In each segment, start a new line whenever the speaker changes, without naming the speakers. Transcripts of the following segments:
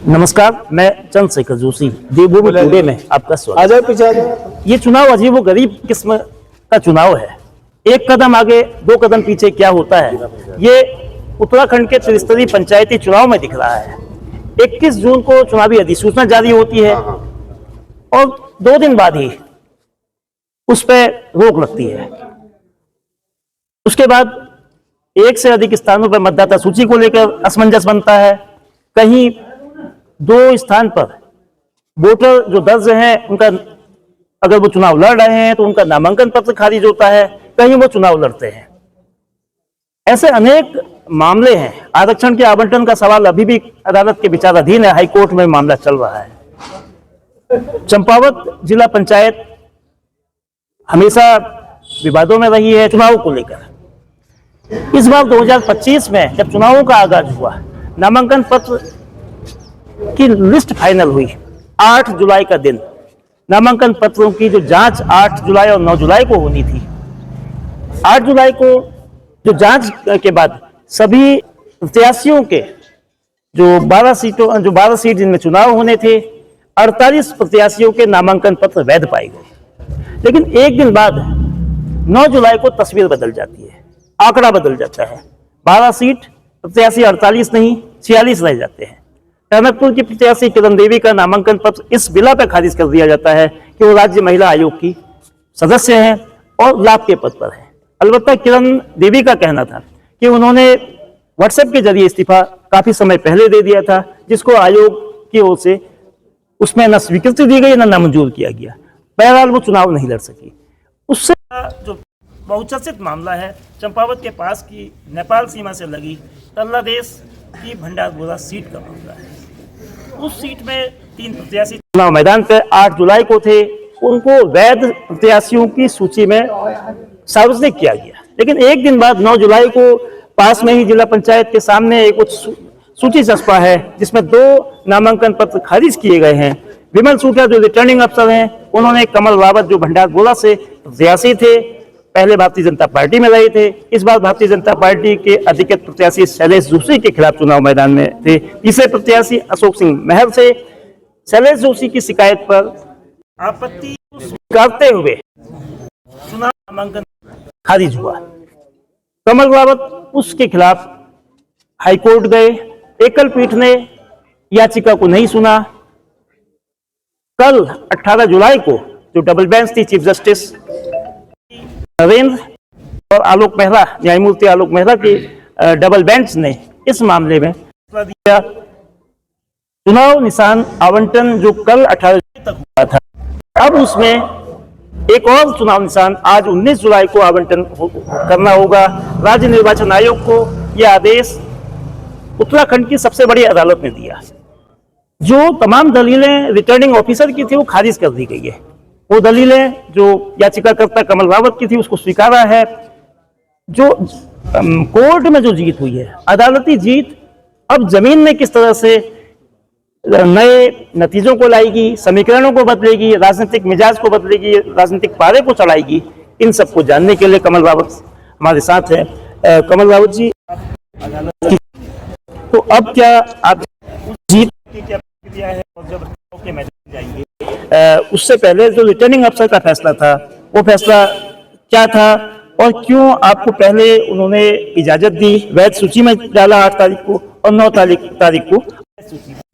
नमस्कार, मैं चंद्रशेखर जोशी देवभूमि टुडे में आपका स्वागत है।
पीछे
ये चुनाव अजीब व गरीब किस्म का चुनाव है। एक कदम आगे दो कदम पीछे क्या होता है, ये उत्तराखंड के त्रिस्तरीय पंचायती चुनाव में दिख रहा है। 21 जून को चुनावी अधिसूचना जारी होती है और 2 दिन बाद ही उस पर रोक लगती है। उसके बाद 1 से अधिक स्थानों पर मतदाता सूची को लेकर असमंजस बनता है। कहीं 2 स्थान पर वोटर जो दर्ज हैं उनका, अगर वो चुनाव लड़ रहे हैं तो उनका नामांकन पत्र खारिज होता है, कहीं वो चुनाव लड़ते हैं। ऐसे अनेक मामले हैं। आरक्षण के आवंटन का सवाल अभी भी अदालत के विचाराधीन है, हाईकोर्ट में मामला चल रहा है। चंपावत जिला पंचायत हमेशा विवादों में रही है चुनाव को लेकर। इस बार 2025 में जब चुनावों का आगाज हुआ, नामांकन पत्र की लिस्ट फाइनल हुई 8 जुलाई का दिन। नामांकन पत्रों की जो जांच 8 जुलाई और 9 जुलाई को होनी थी, 8 जुलाई को जो जांच के बाद सभी प्रत्याशियों के जो 12 सीट जिनमें चुनाव होने थे, 48 प्रत्याशियों के नामांकन पत्र वैध पाए गए। लेकिन एक दिन बाद 9 जुलाई को तस्वीर बदल जाती है, आंकड़ा बदल जाता है। 12 सीट प्रत्याशी 48 नहीं 46 रह जाते हैं। टनकपुर की प्रत्याशी किरण देवी का नामांकन पत्र इस बिला पर खारिज कर दिया जाता है कि वो राज्य महिला आयोग की सदस्य हैं और लाभ के पद पर हैं। अलबत्ता किरण देवी का कहना था कि उन्होंने व्हाट्सएप के जरिए इस्तीफा काफी समय पहले दे दिया था, जिसको आयोग की ओर से उसमें न स्वीकृति दी गई न नामंजूर किया गया। बहरहाल वो चुनाव नहीं लड़ सकी। उससे जो बहुचर्चित मामला है चंपावत के पास की नेपाल सीमा से लगी तल्लादेश की भंडारगोला सीट का मामला है। उस सीट में 3 प्रत्याशी चुनाव मैदान पर 8 जुलाई को थे। उनको वैध प्रत्याशियों की सूची में सार्वजनिक किया गया। लेकिन एक दिन बाद 9 जुलाई को पास में ही जिला पंचायत के सामने एक सूची चस्पा है जिसमें 2 नामांकन पत्र खारिज किए गए हैं। विमल सूटा जो रिटर्निंग अफसर हैं, उन्होंने कमल रावत जो भंडारगोला से प्रत्याशी थे, पहले भारतीय जनता पार्टी में रहे थे, इस बार भारतीय जनता पार्टी के अधिकृत प्रत्याशी शैलेश जोशी के खिलाफ चुनाव मैदान में थे। तीसरे प्रत्याशी अशोक सिंह महल से शैलेश जोशी की शिकायत पर आपत्ति करते हुए चुनाव नामांकन खारिज हुआ। कमल रावत उसके खिलाफ हाईकोर्ट गए। एकल पीठ ने याचिका को नहीं सुना। कल 18 जुलाई को जो डबल बेंच थी, चीफ जस्टिस नरेंद्र और आलोक मेहरा, न्यायमूर्ति आलोक मेहरा की डबल बेंच ने इस मामले में फैसला दिया। चुनाव निशान आवंटन जो कल 18 जुलाई तक हुआ था, अब उसमें एक और चुनाव निशान आज 19 जुलाई को आवंटन करना होगा। राज्य निर्वाचन आयोग को यह आदेश उत्तराखंड की सबसे बड़ी अदालत ने दिया। जो तमाम दलीलें रिटर्निंग ऑफिसर की थी वो खारिज कर दी गई है। वो दलीलें जो याचिकाकर्ता कमल रावत की थी उसको स्वीकारा है। जो कोर्ट में जो जीत हुई है, अदालती जीत, अब जमीन में किस तरह से नए नतीजों को लाएगी, समीकरणों को बदलेगी, राजनीतिक मिजाज को बदलेगी, राजनीतिक पारे को चढ़ाएगी, इन सबको जानने के लिए कमल रावत हमारे साथ है। कमल रावत जी, अदालत की तो अब क्या आप जीत की क्या प्रतिक्रिया है और जब के मैदान जाएंगे, उससे पहले जो रिटर्निंग अफसर का फैसला था वो फैसला क्या था और क्यों आपको पहले उन्होंने इजाजत दी, वैध सूची में डाला 8 तारीख को और 9 तारीख को,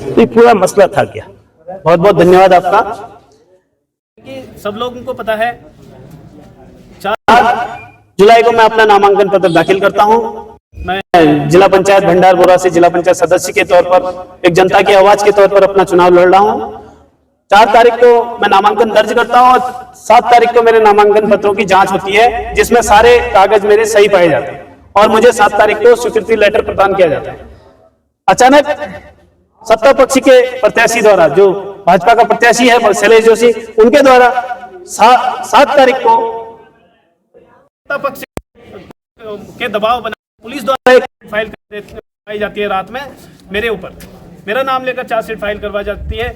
तो पूरा मसला था क्या?
बहुत बहुत धन्यवाद आपका।
सब लोगों को पता है
4 जुलाई को मैं अपना नामांकन पत्र दाखिल करता हूं। मैं जिला पंचायत भंडारगोला से जिला पंचायत सदस्य के तौर पर, एक जनता की आवाज के तौर पर अपना चुनाव लड़ रहा हूं। 4 तारीख को मैं नामांकन दर्ज करता हूं और 7 तारीख को मेरे नामांकन पत्रों की जांच होती है, जिसमें सारे कागज मेरे सही पाए जाते हैं और मुझे 7 तारीख को स्वीकृति लेटर प्रदान किया जाता है। अचानक सत्ता पक्ष के प्रत्याशी द्वारा, जो भाजपा का प्रत्याशी है शैलेश जोशी, उनके द्वारा 7 तारीख को
सत्ता पक्ष के दबाव बना पुलिस द्वारा एक फाइल करवाई जाती है रात में मेरे ऊपर, मेरा नाम लेकर चार्जशीट फाइल करवाई जाती है।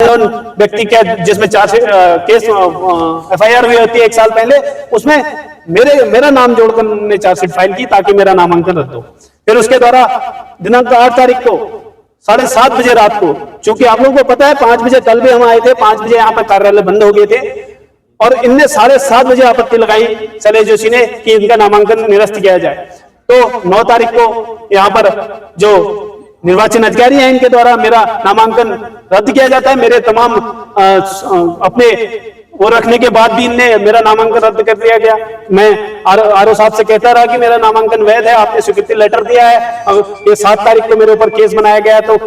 व्यक्ति क्या जिसमें केस FIR हुई होती है 1 साल पहले, उसमें मेरा नाम जोड़कर उन्होंने चार्जशीट फाइल की ताकि मेरा नामांकन रद्द हो। फिर उसके द्वारा दिनांक 8 तारीख को 7:30 बजे रात को, चूंकि आप लोगों को पता है 5 बजे कल भी हम आए थे, 5 बजे यहाँ पर कार्यालय बंद हो गए थे और इनने 7:30 बजे आपत्ति लगाई शैलेश जोशी ने कि इनका नामांकन निरस्त किया जाए। तो 9 तारीख को यहाँ पर जो निर्वाचन अधिकारी हैं इनके द्वारा मेरा नामांकन रद्द किया जाता है। मेरे तमाम अपने वो रखने के बाद भी इनने मेरा नामांकन रद्द कर दिया गया। मैं आरओ साहब से कहता रहा कि मेरा नामांकन वैध है, आपने स्वीकृति लेटर दिया है। ये 7 तारीख को मेरे ऊपर केस बनाया गया, तो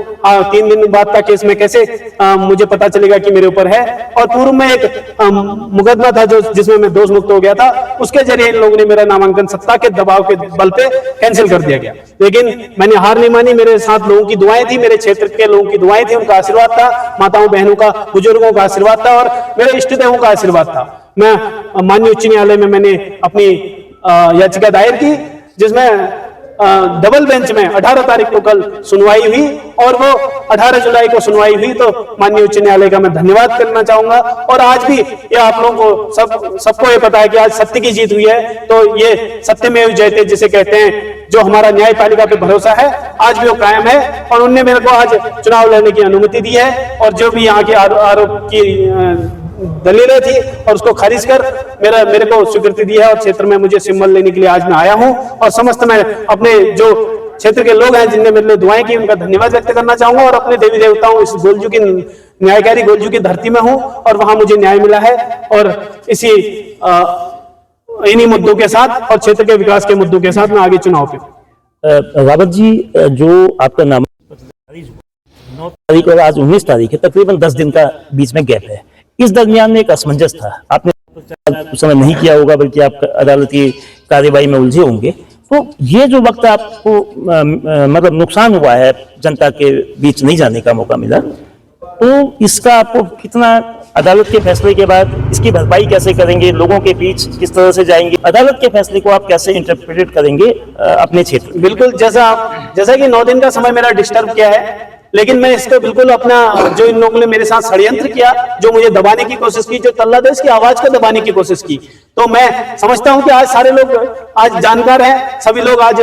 3 दिन बाद का केस में कैसे मुझे पता चलेगा कि मेरे ऊपर है। और पूर्व में एक मुकदमा था जो जिसमें मैं दोष मुक्त हो गया था, उसके जरिए इन लोगों ने मेरा नामांकन सत्ता के दबाव के बल पे कैंसिल कर दिया गया। लेकिन मैंने हार नहीं मानी, मेरे साथ लोगों की दुआएं थी, मेरे क्षेत्र के लोगों की दुआएं थी, उनका आशीर्वाद था, माताओं बहनों का, बुजुर्गों का आशीर्वाद था और मेरे इष्ट देवों का आशीर्वाद था। मैं माननीय उच्च न्यायालय में मैंने अपनी याचिका दायर की, जिसमें डबल बेंच में 18 तारीख को कल सुनवाई हुई और वो 18 जुलाई को सुनवाई हुई। तो माननीय उच्च न्यायालय का मैं धन्यवाद करना चाहूंगा। और आज भी ये आप लोगों को सबको ये पता है कि आज सत्य की जीत हुई है। तो ये सत्यमेव जयते जिसे कहते हैं, जो हमारा न्यायपालिका पे भरोसा है, आज भी वो कायम है और उनने मेरे को आज चुनाव लड़ने की अनुमति दी है। और जो भी यहाँ के आरोप की दलीलें थी और उसको खारिज कर मेरे को स्वीकृति दी है और क्षेत्र में मुझे सिंबल लेने के लिए आज मैं आया हूं। और समस्त मैं अपने जो क्षेत्र के लोग हैं जिनने मेरे लिए दुआएं की, उनका धन्यवाद व्यक्त करना चाहूंगा। और अपने देवी देवताओं, इस गोलजू की न्यायकारी गोलजू की धरती में हूं और वहां मुझे न्याय मिला है। और इन्हीं मुद्दों के साथ और क्षेत्र के विकास के मुद्दों के साथ मैं आगे चुनाव पे।
रावत जी, जो आपका नाम 9 तारीख और आज 19 तारीख है, तकरीबन 10 दिन का बीच में गैप है। इस दरमियान में एक असमंजस था, आपने उस समय नहीं किया होगा बल्कि आप अदालती कार्यवाही में उलझे होंगे। तो ये जो वक्त आपको मतलब नुकसान हुआ है, जनता के बीच नहीं जाने का मौका मिला, तो इसका आपको कितना, अदालत के फैसले के बाद इसकी भरपाई कैसे करेंगे, लोगों के बीच किस तरह से जाएंगे, अदालत के फैसले को आप कैसे इंटरप्रेट करेंगे अपने क्षेत्र?
बिल्कुल, जैसा कि 9 दिन का समय मेरा डिस्टर्ब किया है, लेकिन मैं इसको बिल्कुल अपना, जो इन लोगों ने मेरे साथ षड्यंत्र किया, जो मुझे दबाने की कोशिश की, जो तल्लादेश की आवाज को दबाने की कोशिश की, तो मैं समझता हूं कि आज सारे लोग आज जानकार हैं, सभी लोग आज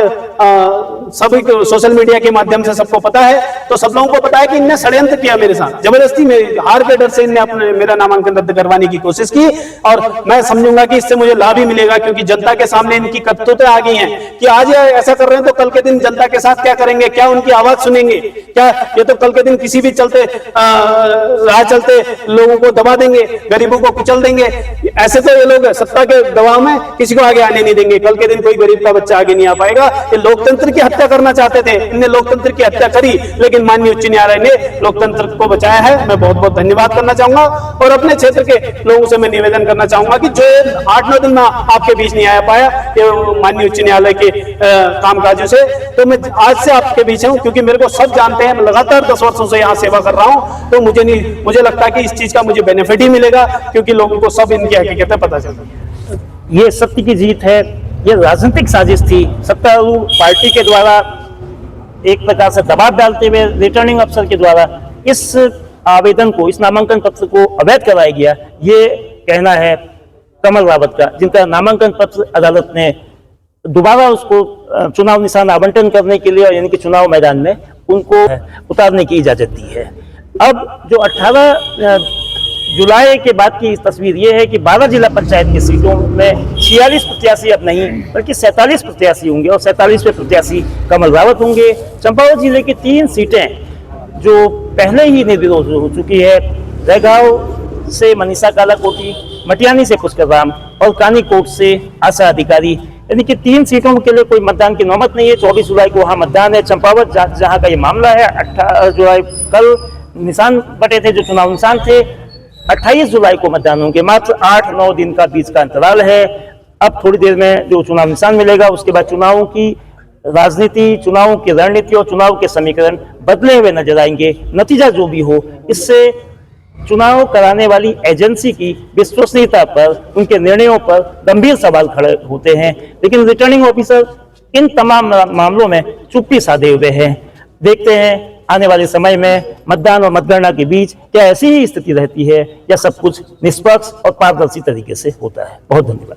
सभी सोशल मीडिया के माध्यम से सबको पता है। तो सब लोगों को पता है कि इनने षड्यंत्र किया मेरे साथ, जबरदस्ती में हार के डर से इनने अपने मेरा नामांकन रद्द करवाने की कोशिश की। और मैं समझूंगा कि इससे मुझे लाभ ही मिलेगा, क्योंकि जनता के सामने इनकी करतूतें आ गई हैं कि आज ये ऐसा कर रहे हैं तो कल के दिन जनता के साथ क्या करेंगे, क्या उनकी आवाज सुनेंगे, क्या ये तो कल के दिन किसी भी चलते राह चलते लोगों को दबा देंगे, गरीबों को कुचल देंगे। ऐसे तो ये लोग सत्ता के दबाव में किसी को आगे आने नहीं देंगे। कल के दिन कोई गरीब का बच्चा आगे नहीं आ पाएगा। ये लोकतंत्र की हत्या करना चाहते थे, इनने लोकतंत्र की हत्या करी, लेकिन माननीय उच्च न्यायालय ने लोकतंत्र को बचाया है। मैं बहुत बहुत धन्यवाद करना चाहूंगा और अपने क्षेत्र के लोगों से मैं निवेदन करना चाहूंगा कि जो 8-9 दिन में आपके बीच नहीं आ पाया ये माननीय उच्च न्यायालय के कामकाजों से, तो मैं आज से आपके बीच हूं, क्योंकि मेरे को सब जानते हैं। मैं लगातार 10 वर्षों से यहाँ सेवा कर रहा हूं, तो मुझे लगता है कि इस चीज का मुझे बेनिफिट ही मिलेगा, क्योंकि लोगों को सब इनकी हकीकतें पता चलती है।
ये सत्य की जीत है, ये राजनीतिक साजिश थी। सत्तारूढ़ पार्टी के द्वारा एक प्रकार से दबाव डालते हुए रिटर्निंग अफसर के द्वारा इस आवेदन को, इस नामांकन पत्र को अवैध कराया गया, ये कहना है कमल रावत का, जिनका नामांकन पत्र अदालत ने दोबारा उसको चुनाव निशान आवंटन करने के लिए, यानी कि चुनाव मैदान में उनको उतारने की इजाजत दी है। अब जो 18 जुलाई के बाद की तस्वीर ये है कि 12 जिला पंचायत की सीटों में 46 प्रत्याशी अब नहीं बल्कि 47 प्रत्याशी होंगे और 47वें प्रत्याशी कमल रावत होंगे। चंपावत जिले की 3 सीटें जो पहले ही निर्विरोध हो चुकी है, रैगांव से मनीषा कालाकोटी, मटियानी से पुष्कर राम और कानीकोट से आशा अधिकारी, यानी कि 3 सीटों के लिए कोई मतदान की नौबत नहीं है। 24 जुलाई को वहाँ मतदान है। चंपावत जहाँ का ये मामला है, 18 जुलाई कल निशान बटे थे, जो चुनाव निशान थे, 28 जुलाई को मतदान होंगे। मात्र 8-9 दिन का बीच का अंतराल है। अब थोड़ी देर में जो चुनाव निशान मिलेगा, उसके बाद चुनावों की राजनीति, चुनावों की रणनीति और चुनाव के समीकरण बदले हुए नजर आएंगे। नतीजा जो भी हो, इससे चुनाव कराने वाली एजेंसी की विश्वसनीयता पर, उनके निर्णयों पर गंभीर सवाल खड़े होते हैं। लेकिन रिटर्निंग ऑफिसर इन तमाम मामलों में चुप्पी साधे हुए हैं। देखते हैं आने वाले समय में मतदान और मतगणना के बीच क्या ऐसी ही स्थिति रहती है या सब कुछ निष्पक्ष और पारदर्शी तरीके से होता है। बहुत धन्यवाद।